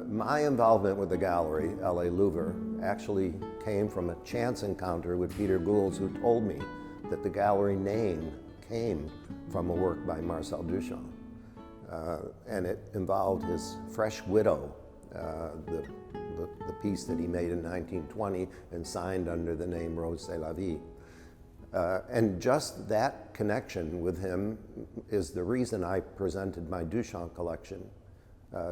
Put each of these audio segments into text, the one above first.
My involvement with the gallery, LA Louver, actually came from a chance encounter with Peter Goulds, who told me that the gallery name came from a work by Marcel Duchamp. And it involved his Fresh Widow, the piece that he made in 1920 and signed under the name Rose c'est la vie. And just that connection with him is the reason I presented my Duchamp collection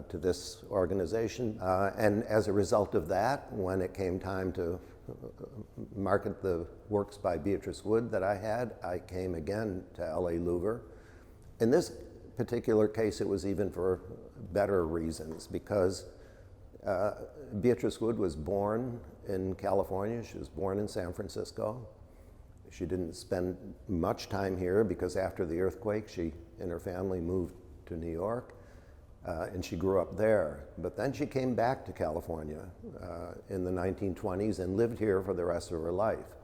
to this organization. And as a result of that, when it came time to market the works by Beatrice Wood that I had, I came again to LA Louver. In this particular case, it was even for better reasons, because Beatrice Wood was born in California. She was born in San Francisco. She didn't spend much time here because after the earthquake, she and her family moved to New York, and she grew up there. But then she came back to California in the 1920s and lived here for the rest of her life.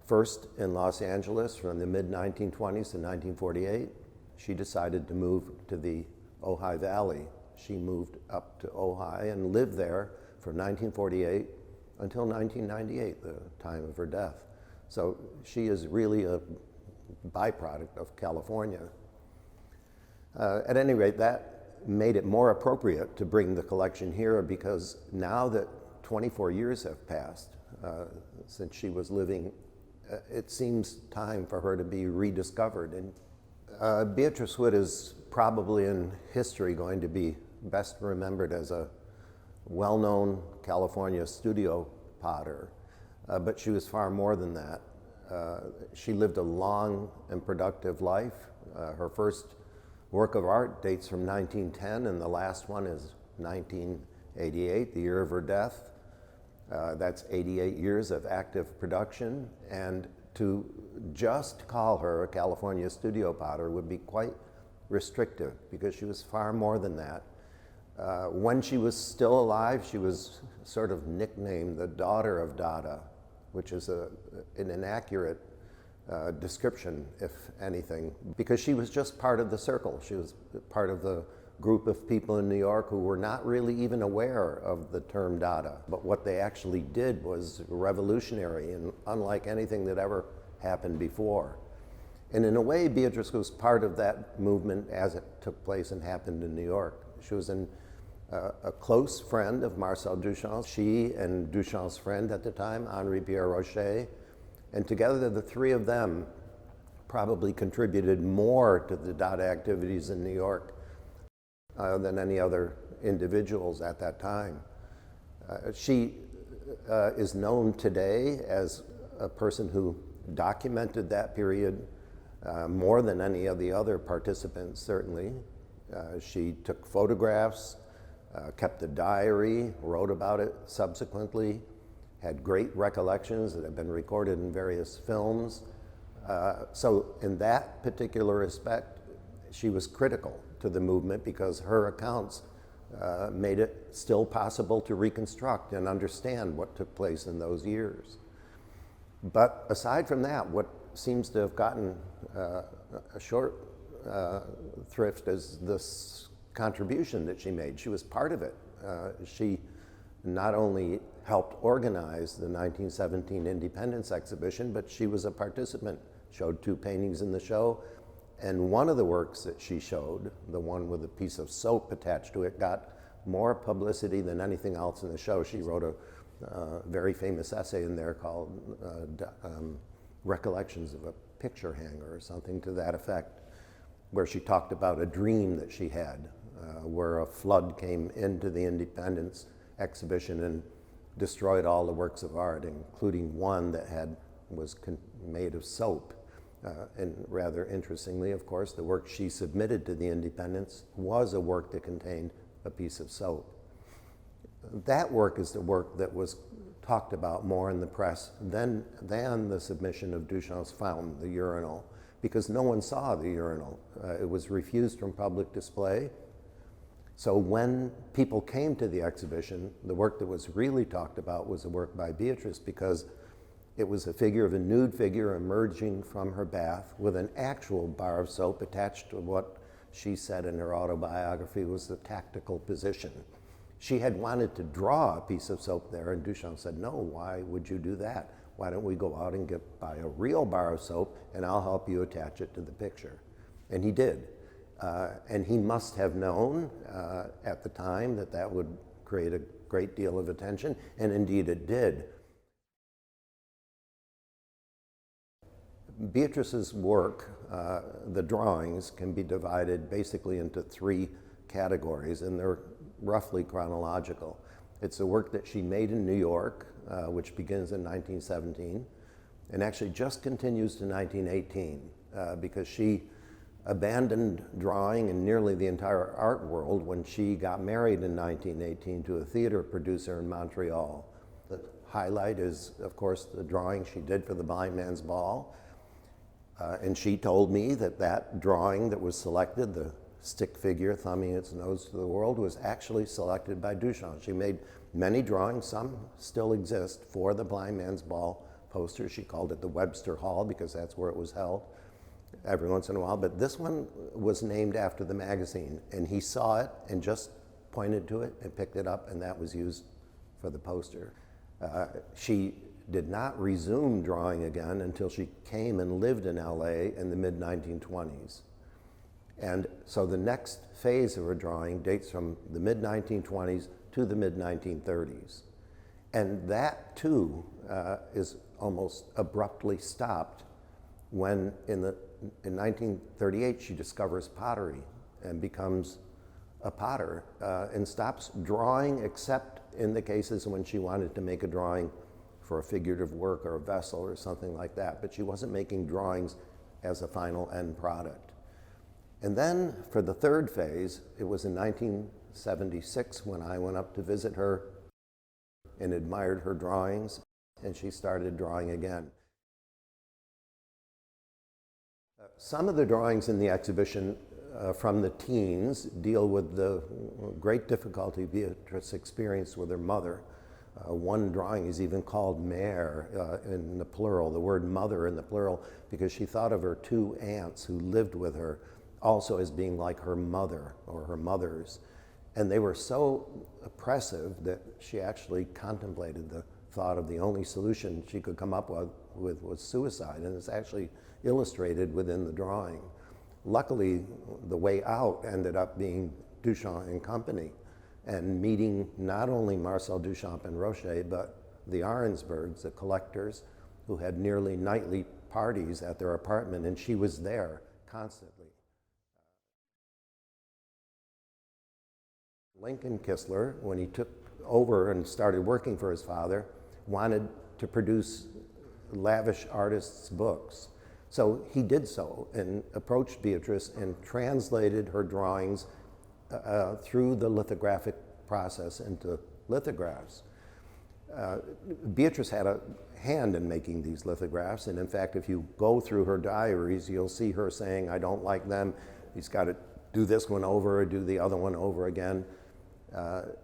First in Los Angeles from the mid-1920s to 1948. She decided to move to the Ojai Valley. She moved up to Ojai and lived there from 1948 until 1998, the time of her death. So she is really a byproduct of California. At any rate, that made it more appropriate to bring the collection here, because now that 24 years have passed since she was living, it seems time for her to be rediscovered. And Beatrice Wood is probably in history going to be best remembered as a well-known California studio potter, but she was far more than that. She lived a long and productive life. Her first work of art dates from 1910, and the last one is 1988, the year of her death. That's 88 years of active production, and to just call her a California studio potter would be quite restrictive, because she was far more than that. When she was still alive, she was sort of nicknamed the daughter of Dada, which is an inaccurate description, if anything, because she was just part of the circle. She was part of the group of people in New York who were not really even aware of the term Dada. But what they actually did was revolutionary and unlike anything that ever happened before. And in a way, Beatrice was part of that movement as it took place and happened in New York. She was a close friend of Marcel Duchamp. She and Duchamp's friend at the time, Henri Pierre Rocher, and together the three of them probably contributed more to the Dada activities in New York than any other individuals at that time. She is known today as a person who documented that period more than any of the other participants, certainly. She took photographs, kept a diary, wrote about it subsequently, had great recollections that have been recorded in various films. So in that particular respect, she was critical to the movement, because her accounts made it still possible to reconstruct and understand what took place in those years. But aside from that, what seems to have gotten a short thrift is this contribution that she made. She was part of it. She not only helped organize the 1917 Independence exhibition, but she was a participant, showed 2 paintings in the show, and one of the works that she showed, the one with a piece of soap attached to it, got more publicity than anything else in the show. She wrote a very famous essay in there called Recollections of a Picture Hanger, or something to that effect, where she talked about a dream that she had, where a flood came into the Independence exhibition and destroyed all the works of art, including one that was made of soap. And rather interestingly, of course, the work she submitted to the Independence was a work that contained a piece of soap. That work is the work that was talked about more in the press than the submission of Duchamp's fountain, the urinal, because no one saw the urinal. It was refused from public display. So when people came to the exhibition, the work that was really talked about was a work by Beatrice, because it was a figure of a nude figure emerging from her bath with an actual bar of soap attached to what she said in her autobiography was the tactical position. She had wanted to draw a piece of soap there, and Duchamp said, no, why would you do that? Why don't we go out and buy a real bar of soap, and I'll help you attach it to the picture. And he did. And he must have known at the time that that would create a great deal of attention, and indeed it did. Beatrice's work, the drawings, can be divided basically into three categories, and they're roughly chronological. It's a work that she made in New York, which begins in 1917, and actually just continues to 1918, because she abandoned drawing in nearly the entire art world when she got married in 1918 to a theater producer in Montreal. The highlight is, of course, the drawing she did for the Blind Man's Ball. And she told me that that drawing that was selected, the stick figure thumbing its nose to the world, was actually selected by Duchamp. She made many drawings, some still exist, for the Blind Man's Ball poster. She called it the Webster Hall because that's where it was held every once in a while. But this one was named after the magazine, and he saw it and just pointed to it and picked it up, and that was used for the poster. She did not resume drawing again until she came and lived in LA in the mid-1920s. And so the next phase of her drawing dates from the mid-1920s to the mid-1930s. And that too is almost abruptly stopped when in 1938 she discovers pottery and becomes a potter and stops drawing except in the cases when she wanted to make a drawing for a figurative work or a vessel or something like that. But she wasn't making drawings as a final end product. And then for the third phase, it was in 1976 when I went up to visit her and admired her drawings, and she started drawing again. Some of the drawings in the exhibition from the teens deal with the great difficulty Beatrice experienced with her mother. One drawing is even called mère in the plural, the word mother in the plural, because she thought of her two aunts who lived with her also as being like her mother or her mothers. And they were so oppressive that she actually contemplated the thought of the only solution she could come up with was suicide, and it's actually illustrated within the drawing. Luckily, the way out ended up being Duchamp and company, and meeting not only Marcel Duchamp and Rocher, but the Arensbergs, the collectors, who had nearly nightly parties at their apartment, and she was there constantly. Lincoln Kistler, when he took over and started working for his father, wanted to produce lavish artists' books. So he did so and approached Beatrice and translated her drawings through the lithographic process into lithographs. Beatrice had a hand in making these lithographs, and in fact, if you go through her diaries, you'll see her saying, I don't like them, he's got to do this one over or do the other one over again.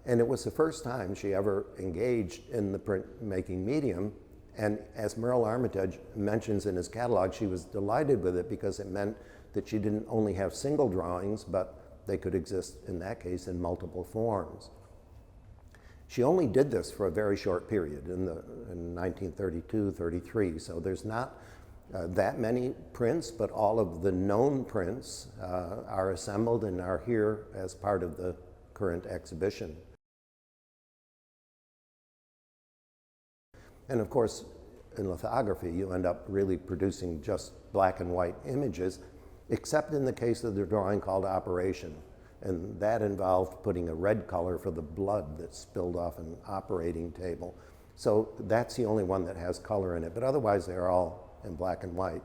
And it was the first time she ever engaged in the printmaking medium, and as Merrill Armitage mentions in his catalog, she was delighted with it because it meant that she didn't only have single drawings, but they could exist, in that case, in multiple forms. She only did this for a very short period in 1932-33, so there's not that many prints, but all of the known prints are assembled and are here as part of the current exhibition. And of course, in lithography, you end up really producing just black and white images, except in the case of the drawing called Operation. And that involved putting a red color for the blood that spilled off an operating table. So that's the only one that has color in it, but otherwise they're all in black and white.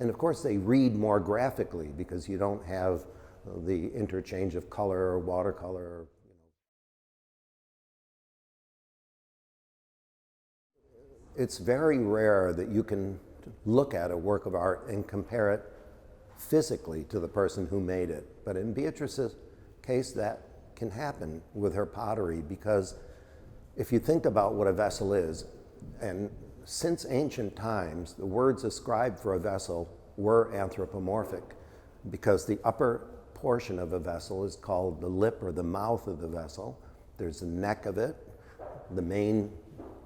And of course they read more graphically because you don't have the interchange of color or watercolor. It's very rare that you can look at a work of art and compare it physically to the person who made it. But in Beatrice's case, that can happen with her pottery, because if you think about what a vessel is, and since ancient times, the words ascribed for a vessel were anthropomorphic, because the upper portion of a vessel is called the lip or the mouth of the vessel, There's the neck of it. The main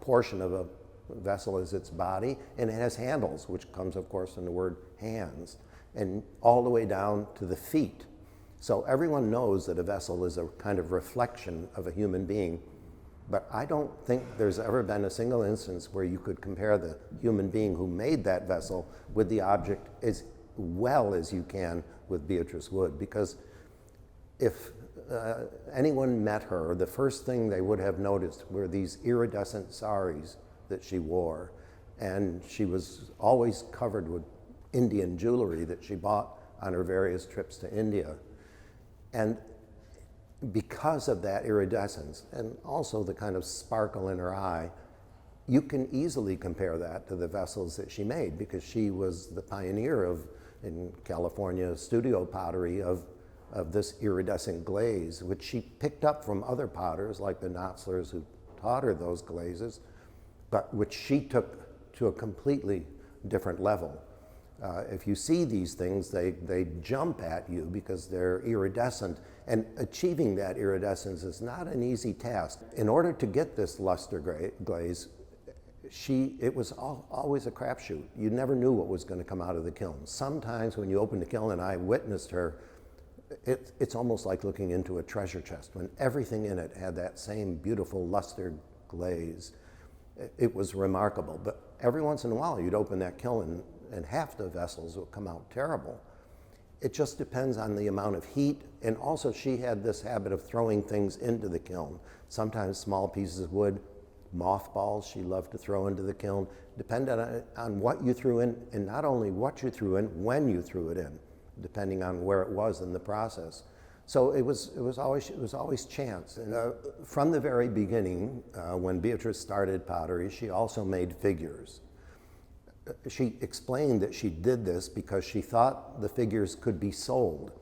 portion of a vessel is its body, and it has handles, which comes, of course, from the word hands, and all the way down to the feet. So everyone knows that a vessel is a kind of reflection of a human being, but I don't think there's ever been a single instance where you could compare the human being who made that vessel with the object as well as you can with Beatrice Wood, because if anyone met her, the first thing they would have noticed were these iridescent saris that she wore, and she was always covered with Indian jewelry that she bought on her various trips to India. And because of that iridescence and also the kind of sparkle in her eye, you can easily compare that to the vessels that she made, because she was the pioneer of, in California, studio pottery of this iridescent glaze, which she picked up from other potters like the Knotzlers who taught her those glazes, but which she took to a completely different level. If you see these things, they jump at you because they're iridescent, and achieving that iridescence is not an easy task. In order to get this luster glaze, it was always a crapshoot. You never knew what was going to come out of the kiln. Sometimes when you open the kiln, and I witnessed her, it's almost like looking into a treasure chest. When everything in it had that same beautiful luster glaze, it was remarkable. But every once in a while, you'd open that kiln and half the vessels would come out terrible. It just depends on the amount of heat, and also she had this habit of throwing things into the kiln. Sometimes small pieces of wood, mothballs she loved to throw into the kiln, depended on what you threw in, and not only what you threw in, when you threw it in, depending on where it was in the process. So it was always chance. And from the very beginning, when Beatrice started pottery, she also made figures. She explained that she did this because she thought the figures could be sold.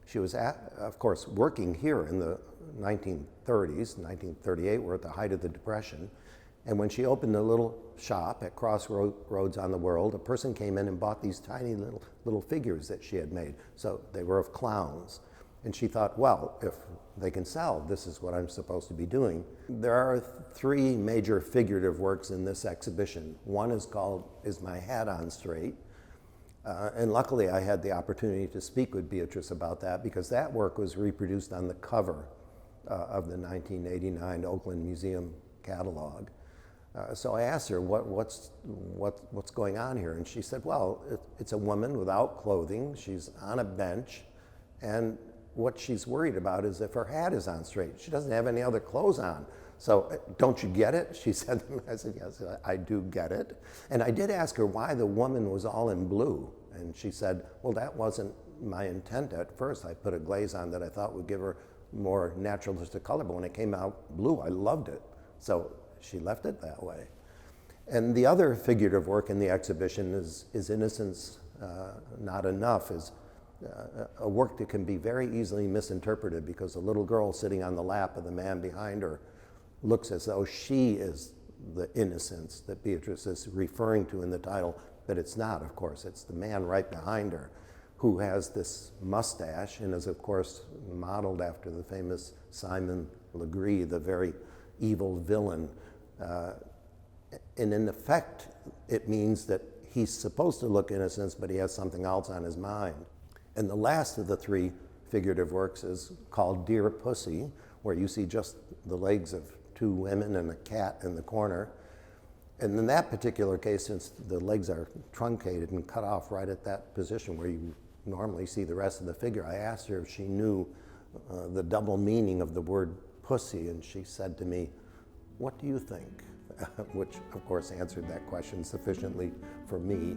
She was, of course, working here in the 1930s, 1938, we're at the height of the Depression, and when she opened a little shop at Crossroads on the World, a person came in and bought these tiny little figures that she had made. So they were of clowns. And she thought, well, if they can sell, this is what I'm supposed to be doing. There are three major figurative works in this exhibition. One is called Is My Hat On Straight? And luckily I had the opportunity to speak with Beatrice about that, because that work was reproduced on the cover of the 1989 Oakland Museum catalog. So I asked her, what's going on here? And she said, well, it's a woman without clothing. She's on a bench, and what she's worried about is if her hat is on straight. She doesn't have any other clothes on. So don't you get it? She said. I said, yes, I do get it. And I did ask her why the woman was all in blue. And she said, well, that wasn't my intent at first. I put a glaze on that I thought would give her more naturalistic color, but when it came out blue, I loved it. So she left it that way. And the other figurative work in the exhibition is Innocence Not Enough, is a work that can be very easily misinterpreted, because a little girl sitting on the lap of the man behind her looks as though she is the innocence that Beatrice is referring to in the title, but it's not, of course. It's the man right behind her who has this mustache and is, of course, modeled after the famous Simon Legree, the very evil villain. And in effect, it means that he's supposed to look innocent, but he has something else on his mind. And the last of the three figurative works is called Dear Pussy, where you see just the legs of two women and a cat in the corner. And in that particular case, since the legs are truncated and cut off right at that position where you normally see the rest of the figure, I asked her if she knew the double meaning of the word pussy, and she said to me, "What do you think?" Which, of course, answered that question sufficiently for me.